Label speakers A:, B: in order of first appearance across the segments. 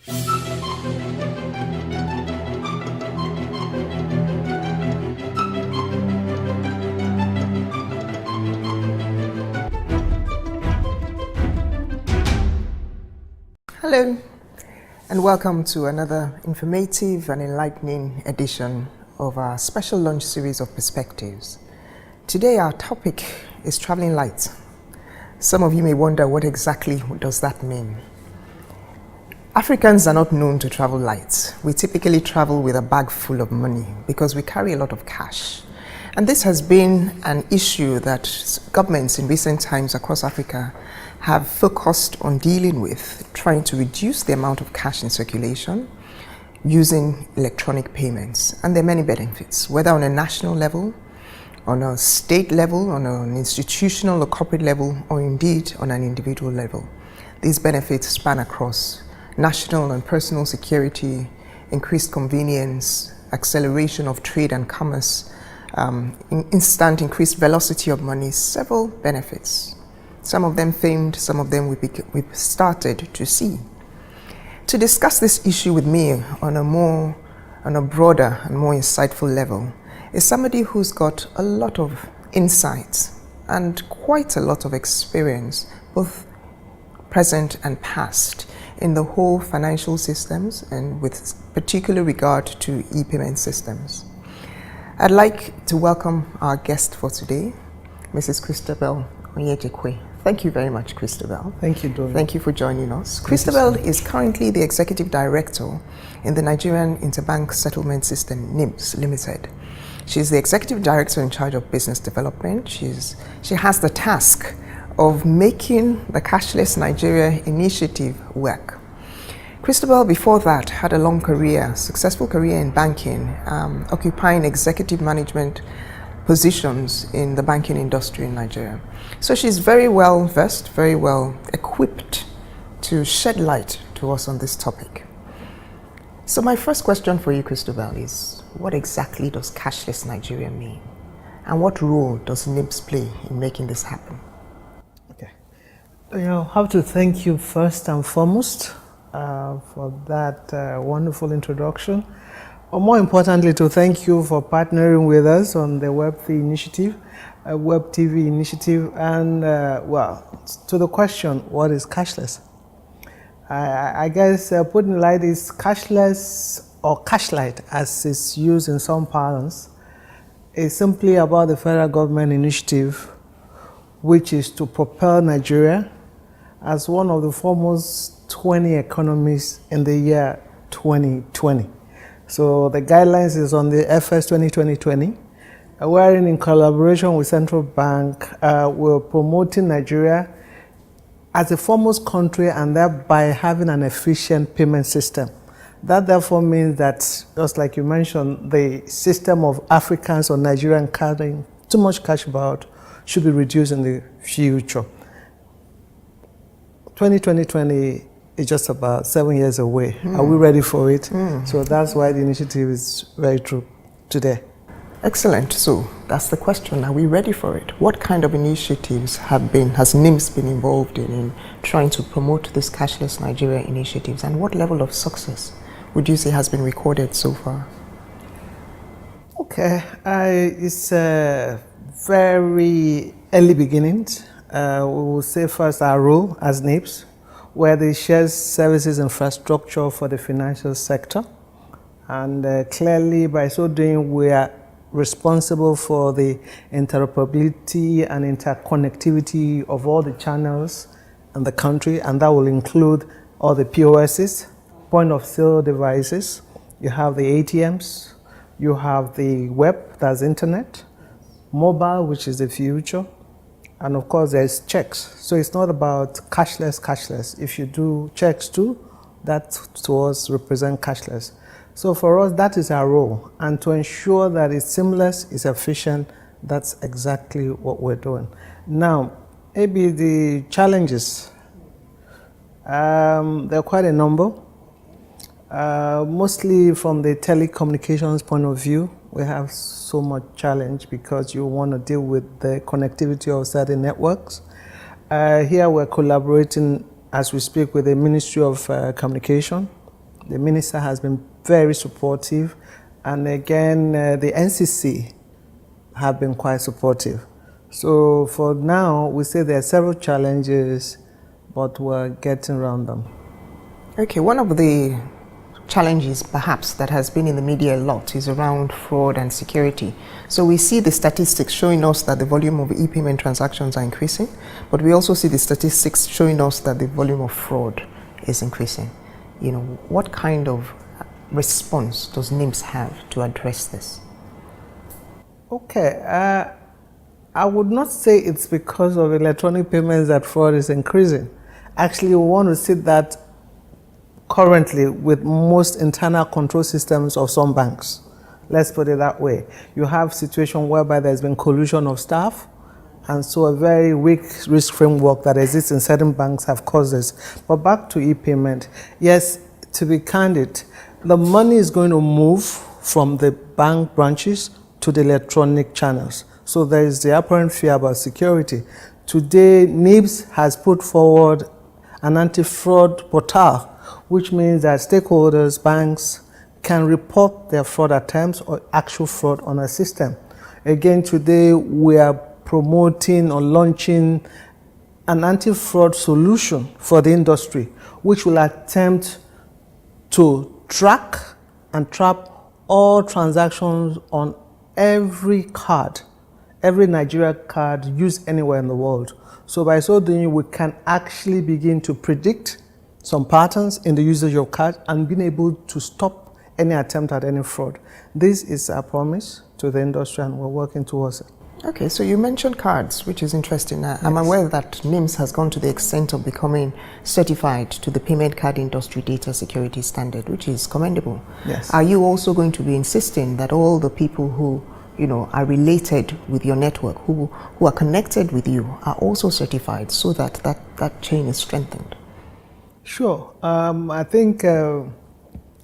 A: Hello, and welcome to another informative and enlightening edition of our special launch series of Perspectives. Today our topic is traveling light. Some of you may wonder, what exactly does that mean? Africans are not known to travel light. We typically travel with a bag full of money because we carry a lot of cash. And this has been an issue that governments in recent times across Africa have focused on dealing with, trying to reduce the amount of cash in circulation using electronic payments. And there are many benefits, whether on a national level, on a state level, on an institutional or corporate level, or indeed on an individual level. These benefits span across national and personal security, increased convenience, acceleration of trade and commerce, instant increased velocity of money, several benefits. Some of them famed, some of them we've started to see. To discuss this issue with me on a broader and more insightful level is somebody who's got a lot of insights and quite a lot of experience, both present and past, in the whole financial systems and with particular regard to e-payment systems. I'd like to welcome our guest for today, Mrs. Christabel Onyejekwe. Thank you very much, Christabel.
B: Thank you, Dora.
A: Thank you for joining us. Christabel is currently the Executive Director in the Nigerian InterBank Settlement System, NIBSS Limited. She's the Executive Director in charge of business development. She has the task of making the Cashless Nigeria initiative work. Christabel, before that, had a long career, successful career in banking, occupying executive management positions in the banking industry in Nigeria. So she's very well versed, very well equipped to shed light to us on this topic. So my first question for you, Christabel, is what exactly does Cashless Nigeria mean? And what role does NIBSS play in making this happen?
B: Okay. I have to thank you first and foremost for that wonderful introduction. Or more importantly, to thank you for partnering with us on the Web3 initiative, Web TV initiative, and well, to the question, what is cashless? I guess putting light is cashless or cashlight, as is used in some parlance, is simply about the federal government initiative, which is to propel Nigeria as one of the foremost 20 economies in the year 2020. So the guidelines is on the FS 2020, wherein in collaboration with Central Bank, we're promoting Nigeria as a foremost country and thereby having an efficient payment system. That therefore means that, just like you mentioned, the system of Africans or Nigerian carrying too much cash about should be reduced in the future. 2020 is just about 7 years away. Are we ready for it? So that's why the initiative is very true today.
A: Excellent. So that's the question. Are we ready for it? What kind of initiatives has NIBSS been involved in trying to promote this Cashless Nigeria initiatives, and what level of success would you say has been recorded so far?
B: Okay, it's a very early beginnings. We will say first our role as NIBSS, where they share services infrastructure for the financial sector. And clearly, by so doing, we are responsible for the interoperability and interconnectivity of all the channels in the country, and that will include all the POSs, point of sale devices. You have the ATMs, you have the web, that's internet, mobile, which is the future, and of course there's checks. So it's not about cashless. If you do checks too, that to us represent cashless. So for us, that is our role. And to ensure that it's seamless, it's efficient, that's exactly what we're doing. Now, maybe the challenges, there are quite a number. Mostly from the telecommunications point of view, we have so much challenge because you want to deal with the connectivity of certain networks. Here we're collaborating as we speak with the Ministry of Communication The minister has been very supportive. And again, the NCC have been quite supportive. So for now, we say there are several challenges, but we're getting around them.
A: Okay, one of the challenges perhaps that has been in the media a lot is around fraud and security. So we see the statistics showing us that the volume of e-payment transactions are increasing, but we also see the statistics showing us that the volume of fraud is increasing. You know, what kind of response does NIBSS have to address this?
B: Okay, I would not say it's because of electronic payments that fraud is increasing. Actually, we want to see that currently with most internal control systems of some banks. Let's put it that way. You have situation whereby there's been collusion of staff, and so a very weak risk framework that exists in certain banks have caused this. But back to e-payment, yes, to be candid, the money is going to move from the bank branches to the electronic channels. So there is the apparent fear about security. Today, NIBSS has put forward an anti-fraud portal, which means that stakeholders, banks, can report their fraud attempts or actual fraud on a system. Again, today we are promoting or launching an anti-fraud solution for the industry, which will attempt to track and trap all transactions on every card, every Nigeria card used anywhere in the world. So by so doing, we can actually begin to predict some patterns in the usage of cards and being able to stop any attempt at any fraud. This is our promise to the industry, and we're working towards it.
A: Okay, so you mentioned cards, which is interesting. I'm aware that NIBSS has gone to the extent of becoming certified to the Payment Card Industry Data Security Standard, which is commendable.
B: Yes.
A: Are you also going to be insisting that all the people who, you know, are related with your network, who are connected with you, are also certified so that that chain is strengthened?
B: Sure. I think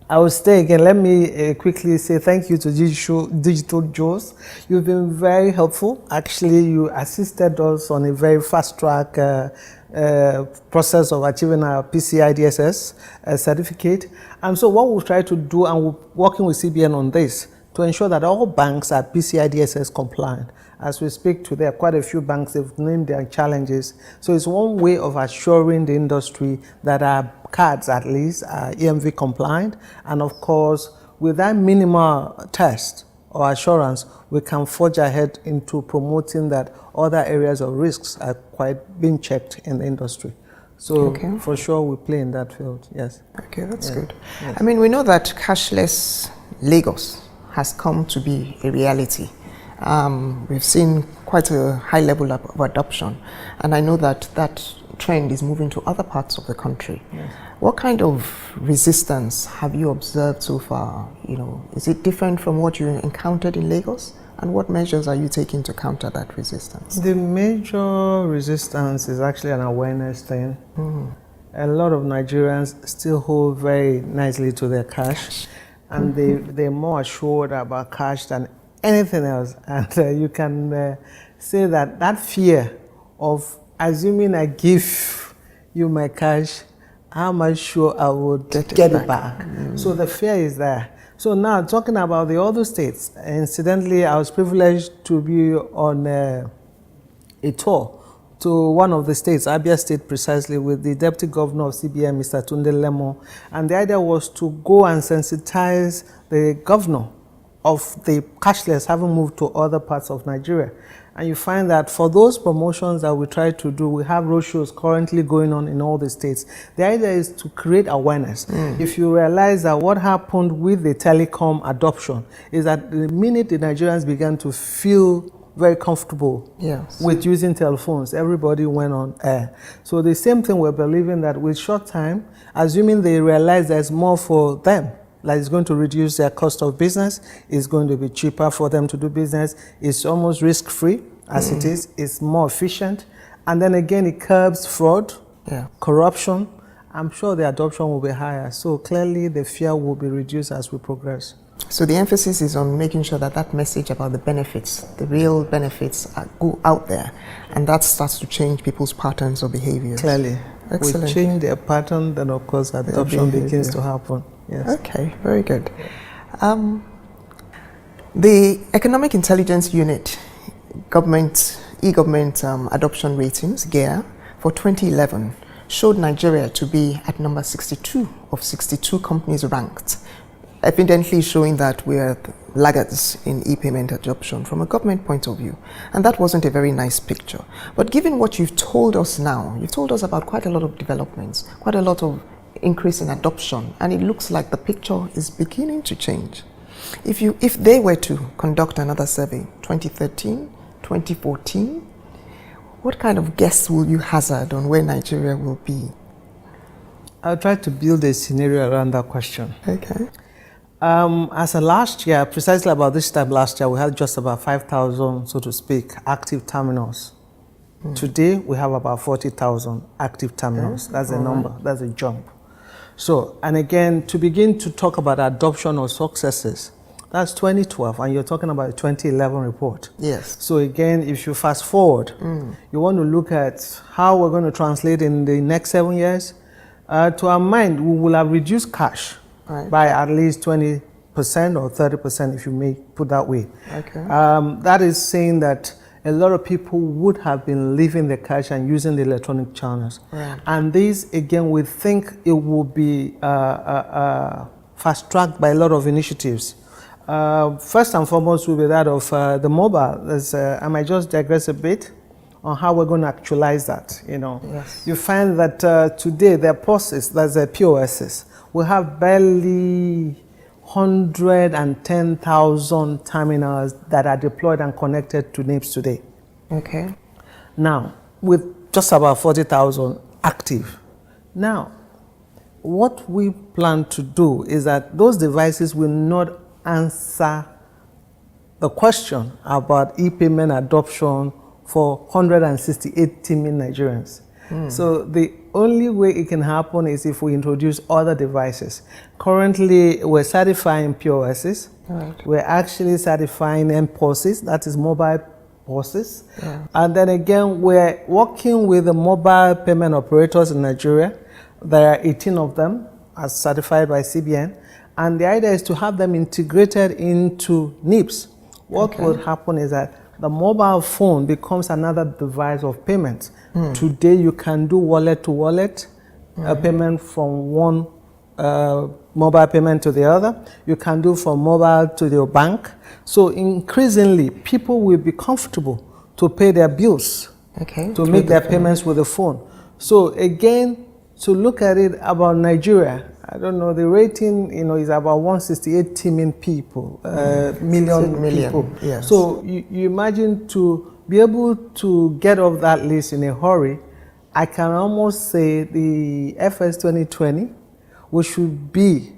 B: I will stay again. Let me quickly say thank you to Digital Jaws. You've been very helpful. Actually, you assisted us on a very fast track process of achieving our PCI-DSS certificate. And so what we'll try to do, and we're working with CBN on this, to ensure that all banks are PCI-DSS compliant. As we speak today, quite a few banks have named their challenges. So it's one way of assuring the industry that our cards at least are EMV compliant. And of course, with that minimal test or assurance, we can forge ahead into promoting that other areas of risks are quite being checked in the industry. So for sure, we play in that field, yes.
A: Okay, that's good. Yes. I mean, we know that cashless Lagos has come to be a reality. We've seen quite a high level of adoption, and I know that that trend is moving to other parts of the country. Yes. What kind of resistance have you observed so far? You know, is it different from what you encountered in Lagos? And what measures are you taking to counter that resistance? The major resistance is actually an awareness thing. A lot of Nigerians still hold very nicely to their cash, and they're more assured about cash than anything else. And you can say that that fear of assuming I give you my cash, how am I sure I would get it back? So the fear is there. So now talking about the other states, incidentally, I was privileged to be on a tour to one of the states, Abia State precisely, with the Deputy Governor of CBN, Mr. Tunde Lemo. And the idea was to go and sensitize the governor of the cashless having moved to other parts of Nigeria. And you find that for those promotions that we try to do, we have roadshows currently going on in all the states. The idea is to create awareness. If you realize that what happened with the telecom adoption is that the minute the Nigerians began to feel very comfortable with using telephones, everybody went on air. So the same thing, we're believing that with short time, assuming they realize there's more for them, like it's going to reduce their cost of business, it's going to be cheaper for them to do business, it's almost risk-free as it is, it's more efficient, and then again it curbs fraud, corruption. I'm sure the adoption will be higher, so clearly the fear will be reduced as we progress. So the emphasis is on making sure that that message about the benefits, the real benefits, go out there, and that starts to change people's patterns of behavior. Clearly. Excellent. We change their pattern, then of course adoption begins to happen.
B: Yes.
A: Okay, very good. The Economic Intelligence Unit e-government adoption ratings, GEA, for 2011 showed Nigeria to be at number 62 of 62 companies ranked, evidently showing that we're laggards in e-payment adoption from a government point of view. And that wasn't a very nice picture. But given what you've told us now, you've told us about quite a lot of developments, quite a lot of increase in adoption, and it looks like the picture is beginning to change. If they were to conduct another survey, 2013, 2014, what kind of guess will you hazard on where Nigeria will be?
B: I'll try to build a scenario around that question.
A: Okay.
B: As of last year, precisely about this time last year, we had just about 5,000, so to speak, active terminals. Today, we have about 40,000 active terminals. That's a number, that's a jump. So, and again, to begin to talk about adoption or successes, that's 2012, and you're talking about a 2011 report.
A: Yes.
B: So again, if you fast forward, you want to look at how we're going to translate in the next 7 years. To our mind, we will have reduced cash by at least 20% or 30%, if you may put that way.
A: Okay.
B: That is saying that a lot of people would have been leaving the cash and using the electronic channels.
A: Right.
B: And this, again, we think it will be fast-tracked by a lot of initiatives. First and foremost will be that of the mobile. I might just digress a bit on how we're going to actualize that.
A: Yes.
B: You find that today there are POSs, that's the POSs. We have barely 110,000 terminals that are deployed and connected to NIBSS today.
A: Okay.
B: Now, with just about 40,000 active. Now, what we plan to do is that those devices will not answer the question about e-payment adoption for 168 million Nigerians. So the only way it can happen is if we introduce other devices. Currently, we're certifying POSs.
A: Right.
B: We're actually certifying MPOSs, that is mobile POSs. Yeah. And then again, we're working with the mobile payment operators in Nigeria. There are 18 of them as certified by CBN. And the idea is to have them integrated into NIBSS. What will happen is that the mobile phone becomes another device of payment. Today, you can do wallet-to-wallet payment from one mobile payment to the other. You can do from mobile to your bank. So increasingly, people will be comfortable to pay their bills, to make their payments with the phone. So again, to look at it about Nigeria, I don't know, the rating, is about 168 million people, million people.
A: Yes.
B: So you imagine to be able to get off that list in a hurry. I can almost say the FS 2020, we should be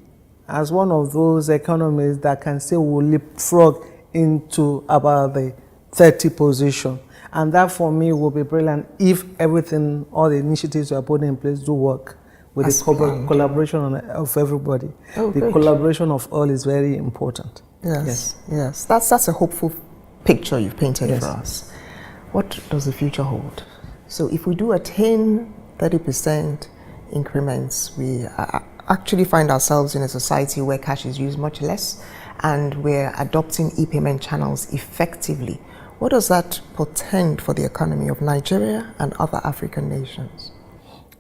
B: as one of those economies that can say we'll leapfrog into about the 30 position. And that for me will be brilliant if everything, all the initiatives we are putting in place do work. With the collaboration of everybody. The collaboration of all is very important.
A: Yes. That's a hopeful picture you've painted for us. What does the future hold? So if we do attain 30% increments, we actually find ourselves in a society where cash is used much less and we're adopting e-payment channels effectively. What does that portend for the economy of Nigeria and other African nations?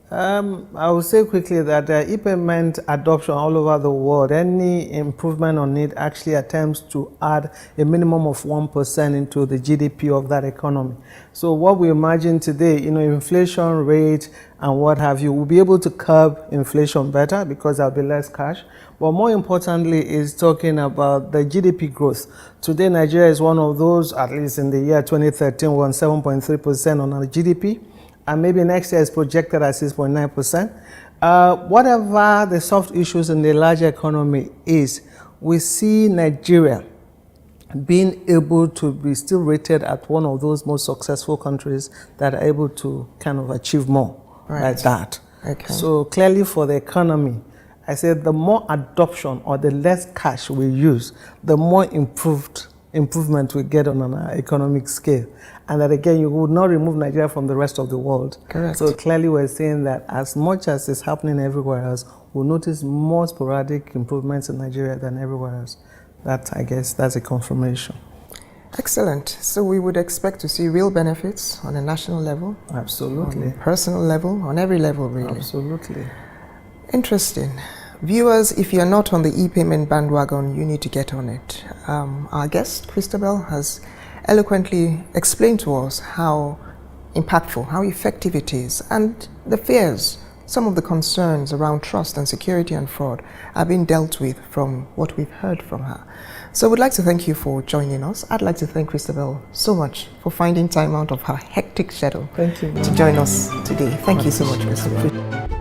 B: I will say quickly that e-payment adoption all over the world, any improvement on it actually attempts to add a minimum of 1% into the GDP of that economy. So what we imagine today, inflation rate and what have you, we'll be able to curb inflation better because there'll be less cash. But more importantly is talking about the GDP growth. Today, Nigeria is one of those, at least in the year 2013, we're on 7.3% on our GDP. And maybe next year is projected at 6.9%. Whatever the soft issues in the larger economy is, we see Nigeria being able to be still rated at one of those most successful countries that are able to kind of achieve more like that.
A: Okay.
B: So clearly for the economy, I said the more adoption or the less cash we use, the more improvement we get on an economic scale. And that again, you would not remove Nigeria from the rest of the world.
A: Correct.
B: So clearly we're saying that as much as is happening everywhere else, we'll notice more sporadic improvements in Nigeria than everywhere else. That, I guess, that's a confirmation.
A: Excellent. So we would expect to see real benefits on a national level?
B: Absolutely.
A: On a personal level, on every level, really?
B: Absolutely.
A: Interesting. Viewers, if you're not on the e-payment bandwagon, you need to get on it. Our guest, Christabel, has eloquently explained to us how impactful, how effective it is, and the fears, some of the concerns around trust and security and fraud are being dealt with from what we've heard from her. So we'd like to thank you for joining us. I'd like to thank Christabel so much for finding time out of her hectic schedule
B: Thank you.
A: to join us today. Thank you so much, Christabel.